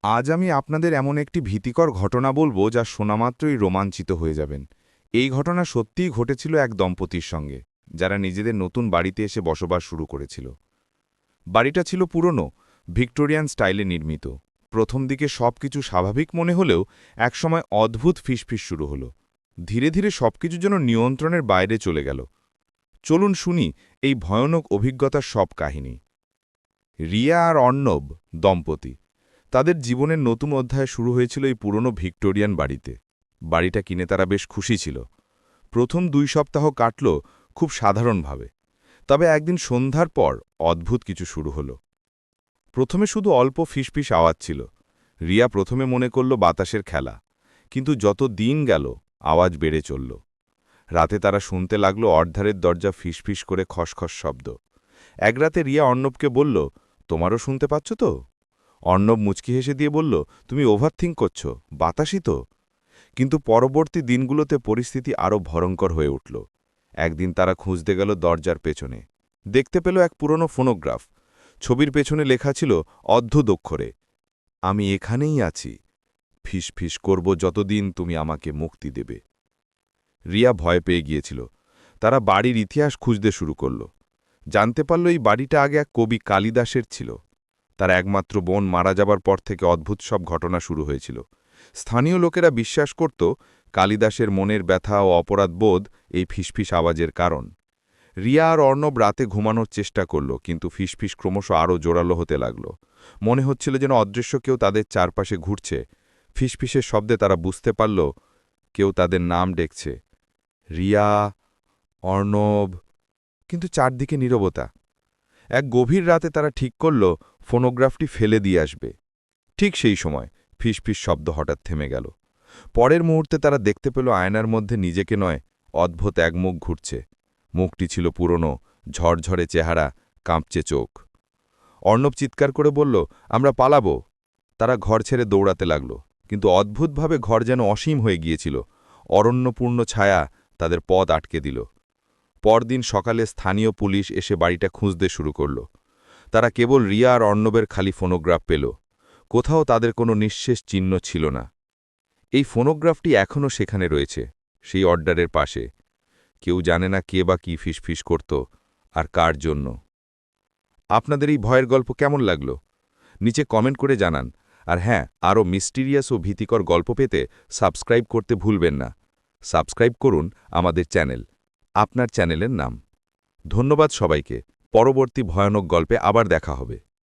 আজ আমি আপনাদের এমন একটি ভীতিকর ঘটনা বলবো যা শোনামাত্রই রোমাঞ্চিত হয়ে যাবেন। এই ঘটনা সত্যিই ঘটেছিল এক দম্পতির সঙ্গে, যারা নিজেদের নতুন বাড়িতে এসে বসবাস শুরু করেছিল। বাড়িটা ছিল পুরনো, ভিক্টোরিয়ান স্টাইলে নির্মিত। প্রথম দিকে সবকিছু স্বাভাবিক মনে হলেও একসময় অদ্ভুত ফিসফিস শুরু হলো। ধীরে ধীরে সবকিছু যেন নিয়ন্ত্রণের বাইরে চলে গেল। চলুন শুনি এই ভয়ানক অভিজ্ঞতার সব কাহিনী। রিয়া আর অর্ণব দম্পতি, তাদের জীবনের নতুন অধ্যায় শুরু হয়েছিল এই পুরনো ভিক্টোরিয়ান বাড়িতে। বাড়িটা কিনে তারা বেশ খুশি ছিল। প্রথম 2 সপ্তাহ কাটল খুব সাধারণভাবে। তবে একদিন সন্ধ্যার পর অদ্ভুত কিছু শুরু হলো। প্রথমে শুধু অল্প ফিসফিস আওয়াজ ছিল। রিয়া প্রথমে মনে করল বাতাসের খেলা, কিন্তু যত দিন গেল আওয়াজ বেড়ে চলল। রাতে তারা শুনতে লাগলো অর্ধারের দরজা ফিসফিস করে খসখস শব্দ। এক রাতে রিয়া অর্ণবকে বলল, তোমারও শুনতে পাচ্ছ তো? অর্ণব মুচকি হেসে দিয়ে বলল, তুমি ওভারথিঙ্ক করছ, বাতাসই তো। কিন্তু পরবর্তী দিনগুলোতে পরিস্থিতি আরও ভয়ঙ্কর হয়ে উঠল। একদিন তারা খুঁজতে গেল দরজার পেছনে। দেখতে পেল এক পুরনো ফোনোগ্রাফ। ছবির পেছনে লেখা ছিল অদ্ভুত অক্ষরে, আমি এখানেই আছি, ফিসফিস করব যতদিন তুমি আমাকে মুক্তি দেবে। রিয়া ভয় পেয়ে গিয়েছিল। তারা বাড়ির ইতিহাস খুঁজতে শুরু করল। জানতে পারল এই বাড়িটা আগে এক কবি কালিদাসের ছিল। তার একমাত্র বোন মারা যাবার পর থেকে অদ্ভুত সব ঘটনা শুরু হয়েছিল। স্থানীয় লোকেরা বিশ্বাস করত কালিদাসের মনের ব্যথা ও অপরাধবোধ এই ফিসফিস আওয়াজের কারণ। রিয়া আর অর্ণব রাতে ঘুমানোর চেষ্টা করল, কিন্তু ফিসফিস ক্রমশ আরও জোরালো হতে লাগল। মনে হচ্ছিল যেন অদৃশ্য কেউ তাদের চারপাশে ঘুরছে। ফিসফিসের শব্দে তারা বুঝতে পারল কেউ তাদের নাম ডেকছে, রিয়া, অর্ণব। কিন্তু চারদিকে নীরবতা। এক গভীর রাতে তারা ঠিক করল ফোনোগ্রাফটি ফেলে দিয়ে আসবে। ঠিক সেই সময় ফিসফিস শব্দ হঠাৎ থেমে গেল। পরের মুহূর্তে তারা দেখতে পেল আয়নার মধ্যে নিজেকে নয়, অদ্ভুত এক মুখ ঘুরছে। মুখটি ছিল পুরনো, ঝরঝরে চেহারা, কাঁপছে চোখ। অর্ণব চিৎকার করে বলল, আমরা পালাবো। তারা ঘর ছেড়ে দৌড়াতে লাগল, কিন্তু অদ্ভুতভাবে ঘর যেন অসীম হয়ে গিয়েছিল। অরণ্যপূর্ণ ছায়া তাদের পথ আটকে দিল। পরদিন সকালে স্থানীয় পুলিশ এসে বাড়িটা খুঁজতে শুরু করল। তারা কেবল রিয়া আর অর্ণবের খালি ফোনোগ্রাফ পেল। কোথাও তাদের কোনো নিঃশেষ চিহ্ন ছিল না। এই ফোনোগ্রাফটি এখনও সেখানে রয়েছে, সেই অর্ডারের পাশে। কেউ জানে না কে বা কি ফিসফিস করত আর কার জন্য। আপনাদের এই ভয়ের গল্প কেমন লাগলো? নিচে কমেন্ট করে জানান। আর হ্যাঁ, আরও মিস্টিরিয়াস ও ভীতিকর গল্প পেতে সাবস্ক্রাইব করতে ভুলবেন না। সাবস্ক্রাইব করুন আমাদের চ্যানেল, আপনার চ্যানেলের নাম। ধন্যবাদ সবাইকে। পরবর্তী ভয়ানক গল্পে আবার দেখা হবে।